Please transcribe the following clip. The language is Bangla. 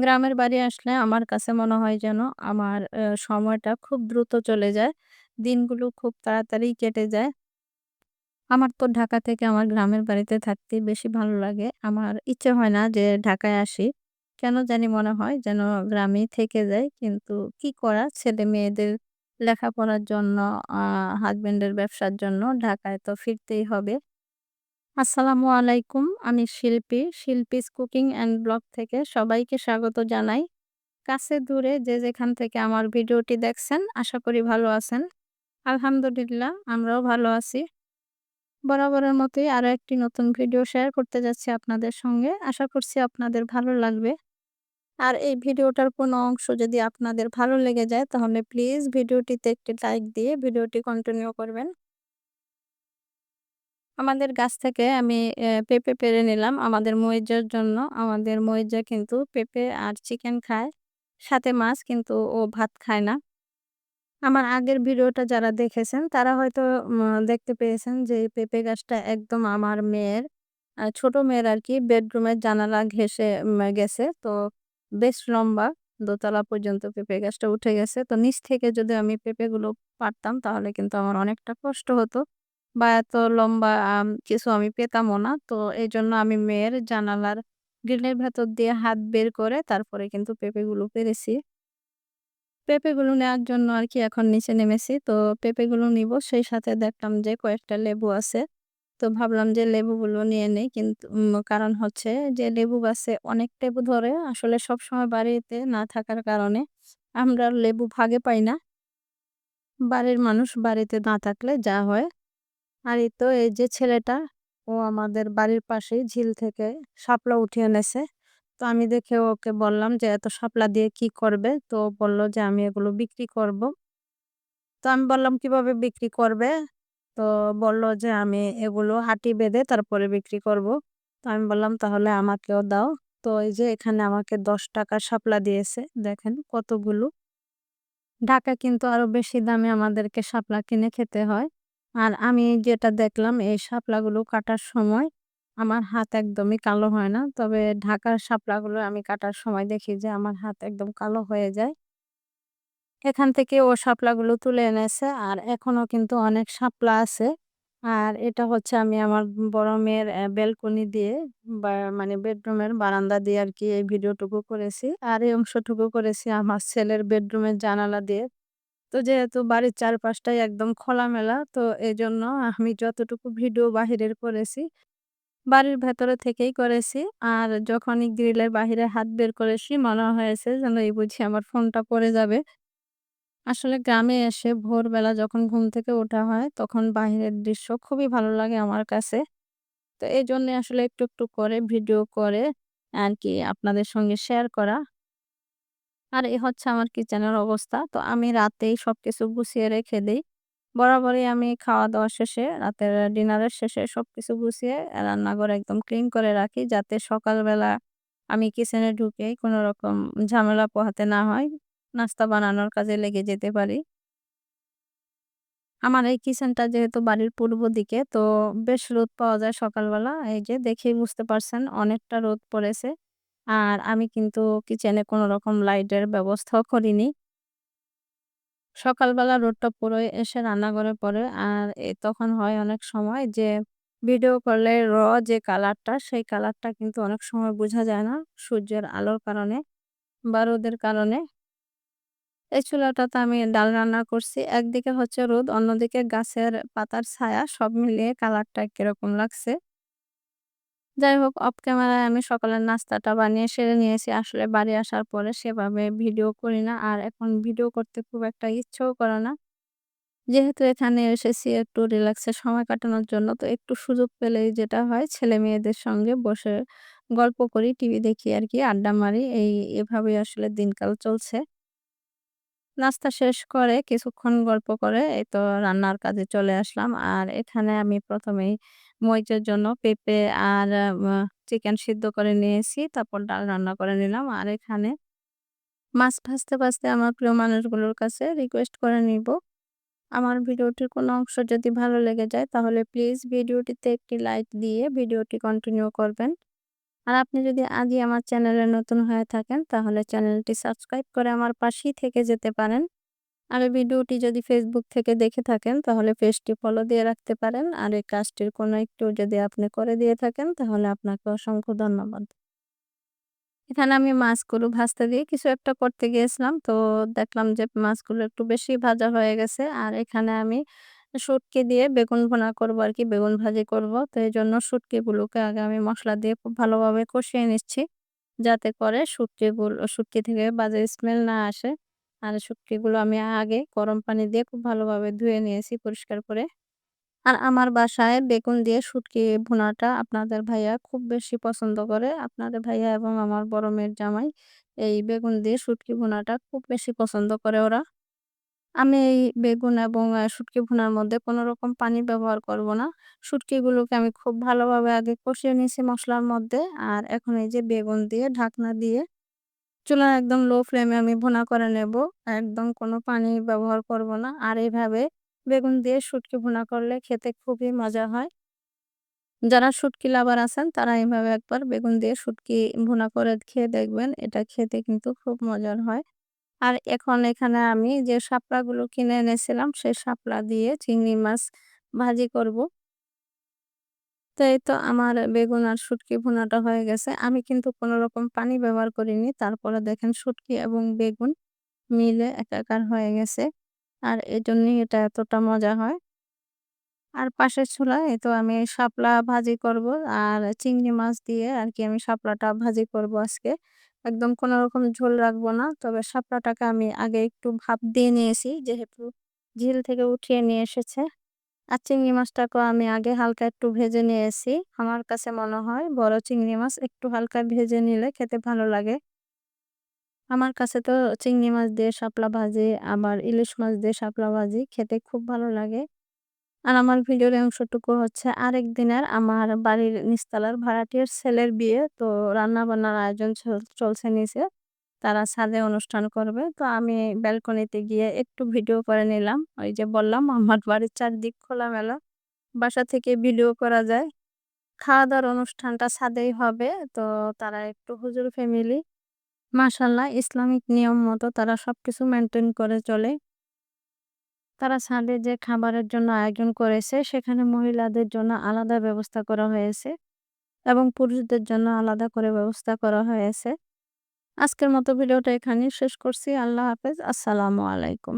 গ্রামের বাড়ি আসলে আমার কাছে মনে হয় যেন আমার সময়টা খুব দ্রুত চলে যায়। দিনগুলো খুব তাড়াতাড়ি কেটে যায়। আমার তো ঢাকা থেকে আমার গ্রামের বাড়িতে থাকতেই বেশি ভালো লাগে। আমার ইচ্ছে হয় না যে ঢাকায় আসি। কেন জানি মনে হয় যেন গ্রামেই থেকে যাই। কিন্তু কি করা? ছেলে-মেয়েদের লেখাপড়ার জন্য, আ হাসব্যান্ডের ব্যবসার জন্য ঢাকায় তো ফিরতেই হবে। আসসালামু আলাইকুম। আমি শিল্পীস কুকিং অ্যান্ড ব্লগ থেকে সবাইকে স্বাগত জানাই। কাছে দূরে যে যেখান থেকে আমার ভিডিওটি দেখছেন আশা করি ভালো আছেন। আলহামদুলিল্লাহ আমরাও ভালো আছি। বরাবরের মতোই আরো একটি নতুন ভিডিও শেয়ার করতে যাচ্ছি আপনাদের সঙ্গে। আশা করছি আপনাদের ভালো লাগবে। আর এই ভিডিওটার কোনো অংশ যদি আপনাদের ভালো লেগে যায় তাহলে প্লিজ ভিডিওটিতে একটি লাইক দিয়ে ভিডিওটি কন্টিনিউ করবেন। আমাদের গাছ থেকে আমি পেঁপে পেড়ে নিলাম আমাদের মইজ্জার জন্য। আমাদের মইজ্জা কিন্তু পেঁপে আর চিকেন খায়। সাথে মাছ কিন্তু ও ভাত খায় না। আমার আগের ভিডিওটা যারা দেখেছেন তারা হয়তো দেখতে পেয়েছেন যে এই পেঁপে গাছটা একদম আমার মেয়ের ছোট মেয়ের আরকি বেডরুমের জানালা ঘেঁষে গেছে। তো বেশ লম্বা দোতলা পর্যন্ত পেঁপে গাছটা উঠে গেছে। তো নিচ থেকে যদি আমি পেঁপেগুলো পাড়তাম তাহলে কিন্তু আমার অনেকটা কষ্ট হতো। বা এত লম্বা কিছু আমি পেতামও না। তো এজন্য আমি মেয়ের জানালার গ্রিলের ভেতর দিয়ে হাত বের করে তারপরে কিন্তু পেঁপেগুলো পেড়েছি। পেঁপেগুলো নেওয়ার জন্য আরকি এখন নিচে নেমেছি। তো পেঁপেগুলো নিবো। সেই সাথে দেখলাম যে কয়েকটা লেবু আছে। তো ভাবলাম যে লেবুগুলো নিয়ে নেই। কিন্তু কারণ হচ্ছে যে লেবু গাছে অনেক লেবু ধরে। আসলে সবসময় বাড়িতে না থাকার কারণে আমরা লেবু ভাগে পাই না। বাড়ির মানুষ বাড়িতে না থাকলে যা হয়। আর এই তো এই যে ছেলেটা ও আমাদের বাড়ির পাশেই ঝিল থেকে শাপলা উঠিয়ে এনেছে। তো আমি দেখে ওকে বললাম যে, "এত শাপলা দিয়ে কি করবে?" তো বলল যে, "আমি এগুলো বিক্রি করব।" তো আমি বললাম, "কিভাবে বিক্রি করবে?" তো বলল যে, "আমি এগুলো আটি বেঁধে তারপরে বিক্রি করব।" তো আমি বললাম, "তাহলে আমাকেও দাও।" তো এই যে এখানে আমাকে ৳১০ শাপলা দিয়েছে। দেখেন কতগুলো। ঢাকায় কিন্তু আরো বেশি দামে আমাদেরকে শাপলা কিনে খেতে হয়। আর আমি যেটা দেখলাম এই শাপলাগুলো কাটার সময় আমার হাত একদমই কালো হয় না। তবে ঢাকার শাপলাগুলো আমি কাটার সময় দেখি যে আমার হাত একদম কালো হয়ে যায়। এখান থেকে ও শাপলাগুলো তুলে এনেছে আর এখনো কিন্তু অনেক শাপলা আছে। আর এটা হচ্ছে আমি আমার বড় মেয়ের ব্যালকনি দিয়ে বা মানে বেডরুমের বারান্দা দিয়ে আরকি এই ভিডিওটুকু করেছি। আর এই অংশটুকু করেছি আমার ছেলের বেডরুমের জানালা দিয়ে। তো যেহেতু বাড়ির চারপাশটাই একদম খোলামেলা তো এজন্য আমি যতটুকু ভিডিও বাহিরের করেছি, বাড়ির ভেতরে থেকেই করেছি। আর যখনই গ্রিলের বাহিরে হাত বের করেছি মনে হয়েছে যেন এই বুঝি আমার ফোনটা পড়ে যাবে। আসলে গ্রামে এসে ভোরবেলা যখন ঘুম থেকে ওঠা হয় তখন বাহিরের দৃশ্য খুবই ভালো লাগে আমার কাছে। তো এজন্যে আসলে একটু, একটু করে ভিডিও করে আরকি আপনাদের সঙ্গে শেয়ার করা। আর এ হচ্ছে আমার কিচেনের অবস্থা। তো আমি রাতেই সবকিছু গুছিয়ে রেখে দেই। বরাবরই আমি খাওয়া-দাওয়া শেষে রাতের ডিনারের শেষে সবকিছু গুছিয়ে রান্নাঘর একদম ক্লিন করে রাখি যাতে সকালবেলা আমি কিচেনে ঢুকেই কোনরকম ঝামেলা পোহাতে না হয়। নাস্তা বানানোর কাজে লেগে যেতে পারি। আমার এই কিচেনটা যেহেতু বাড়ির পূর্ব দিকে তো বেশ রোদ পাওয়া যায় সকালবেলা। এই যে দেখেই বুঝতে পারছেন অনেকটা রোদ পড়েছে। আর আমি কিন্তু কিচেনে কোনরকম লাইটের ব্যবস্থাও করিনি। সকালবেলা রোদটা পুরোই এসে রান্নাঘরে পড়ে। আর তখন হয় অনেক সময় যে ভিডিও করলে যে কালারটা সেই কালারটা কিন্তু অনেক সময় বোঝা যায় না সূর্যের আলোর কারণে বা রোদের কারণে। এই চুলাটাতে আমি ডাল রান্না করছি। একদিকে হচ্ছে রোদ, অন্যদিকে গাছের পাতার ছায়া সব মিলিয়ে কালারটা কিরকম লাগছে। যাই হোক অফ ক্যামেরায় আমি সকালের নাস্তাটা বানিয়ে সেরে নিয়েছি। আসলে বাড়ি আসার পরে সেভাবে ভিডিও করি না। আর এখন ভিডিও করতে খুব একটা ইচ্ছেও করে না। যেহেতু এখানে এসেছি একটু রিল্যাক্সে সময় কাটানোর জন্য, তো একটু সুযোগ পেলেই যেটা হয় ছেলেমেয়েদের সঙ্গে বসে গল্প করি, টিভি দেখি আরকি, আড্ডা মারি। এভাবেই আসলে দিনকাল চলছে। নাস্তা শেষ করে কিছুক্ষণ গল্প করে এই তো রান্নার কাজে চলে আসলাম। আর এখানে আমি ১ম এই মরিচের জন্য পেঁপে আর চিকেন সিদ্ধ করে নিয়েছি। তারপর ডাল রান্না করে নিলাম। আর এখানে মাছ ভাজতে, ভাজতে আমার প্রিয় মানুষগুলোর কাছে রিকোয়েস্ট করে নিবো। আমার ভিডিওটির কোনো অংশ যদি ভালো লেগে যায় তাহলে প্লিজ ভিডিওটিতে একটি লাইক দিয়ে ভিডিওটি কন্টিনিউ করবেন। আর আপনি যদি আজই আমার চ্যানেলে নতুন হয়ে থাকেন তাহলে চ্যানেলটি সাবস্ক্রাইব করে আমার পাশেই থেকে যেতে পারেন। আর এই ভিডিওটি যদি ফেসবুক থেকে দেখে থাকেন তাহলে পেজটি ফলো দিয়ে রাখতে পারেন। আর এই কাজটির কোনো একটু যদি আপনি করে দিয়ে থাকেন তাহলে আপনাকে অসংখ্য ধন্যবাদ। এখানে আমি মাছগুলো ভাজতে দিয়ে কিছু একটা করতে গিয়েছিলাম। তো দেখলাম যে মাছগুলো একটু বেশি ভাজা হয়ে গেছে। আর এখানে আমি শুটকি দিয়ে বেগুন ভুনা করবো আরকি, বেগুন ভাজি করব। তো এজন্য শুটকিগুলোকে আগে আমি মসলা দিয়ে খুব ভালোভাবে কষিয়ে নিচ্ছি। যাতে করে শুটকি থেকে বাজে স্মেল না আসে। আর শুটকিগুলো আমি আগে গরম পানি দিয়ে খুব ভালোভাবে ধুয়ে নিয়েছি পরিষ্কার করে। আর আমার বাসায় বেগুন দিয়ে শুটকি ভুনাটা আপনাদের ভাইয়া খুব বেশি পছন্দ করে। আপনাদের ভাইয়া এবং আমার বড় মেয়ের জামাই এই বেগুন দিয়ে শুটকি ভুনাটা খুব বেশি পছন্দ করে ওরা। আমি এই বেগুন এবং শুটকি ভুনার মধ্যে কোনো রকম পানি ব্যবহার করব না। শুটকিগুলোকে আমি খুব ভালোভাবে আগে কষিয়ে নিয়েছি মসলার মধ্যে। আর এখন এই যে বেগুন দিয়ে ঢাকনা দিয়ে চুলা একদম লো ফ্লেমে আমি ভুনা করে নেব। একদম কোনো পানি ব্যবহার করব না। আর এভাবে বেগুন দিয়ে শুটকি ভুনা করলে খেতে খুবই মজা হয়। যারা শুটকি লাভার আছেন তারা এভাবে একবার বেগুন দিয়ে শুটকি ভুনা করে খেয়ে দেখবেন। এটা খেতে কিন্তু খুব মজার হয়। আর এখন এখানে আমি যে শাপলাগুলো কিনে এনেছিলাম সেই শাপলা দিয়ে চিংড়ি মাছ ভাজি করব। তো এই তো আমার বেগুন আর শুটকি ভুনাটা হয়ে গেছে। আমি কিন্তু কোনো রকম পানি ব্যবহার করিনি। তারপরে দেখেন শুটকি এবং বেগুন মিলে একাকার হয়ে গেছে। আর এজন্যই এটা এতটা মজা হয়। আর পাশের চুলায় এই তো আমি শাপলা ভাজি করব। আর চিংড়ি মাছ দিয়ে আরকি আমি শাপলাটা ভাজি করব আজকে। একদম কোনো রকম ঝোল রাখবো না। তবে শাপলাটাকে আমি আগে একটু ভাপ দিয়ে নিয়েছি যেহেতু ঝিল থেকে উঠিয়ে নিয়ে এসেছে। আর চিংড়ি মাছটাকেও আমি আগে হালকা একটু ভেজে নিয়েছি। আমার কাছে মনে হয় বড় চিংড়ি মাছ একটু হালকা ভেজে নিলে খেতে ভালো লাগে। আমার কাছে তো চিংড়ি মাছ দিয়ে শাপলা ভাজি আবার ইলিশ মাছ দিয়ে শাপলা ভাজি খেতে খুব ভালো লাগে। আর আমার ভিডিওর এই অংশটুকু হচ্ছে আরেক দিনের আমার বাড়ির নিচতলার ভাড়াটিয়ার ছেলের বিয়ে। তো রান্না-বান্নার আয়োজন চলছে নিচে। তারা ছাদে অনুষ্ঠান করবে। তো আমি ব্যালকনিতে গিয়ে একটু ভিডিও করে নিলাম। ওই যে বললাম আমার বাড়ির চারদিক খোলামেলা। বাসা থেকে ভিডিও করা যায়। খাওয়া-দাওয়ার অনুষ্ঠানটা ছাদেই হবে। তো তারা একটু হুজুর ফ্যামিলি। মাশাআল্লাহ ইসলামিক নিয়ম মতো তারা সবকিছু মেইনটেইন করে চলে। তারা ছাদে যে খাবারের জন্য আয়োজন করেছে সেখানে মহিলাদের জন্য আলাদা ব্যবস্থা করা হয়েছে এবং পুরুষদের জন্য আলাদা করে ব্যবস্থা করা হয়েছে। আজকের মতো ভিডিওটা এখানেই শেষ করছি। আল্লাহ হাফেজ। আসসালামু আলাইকুম।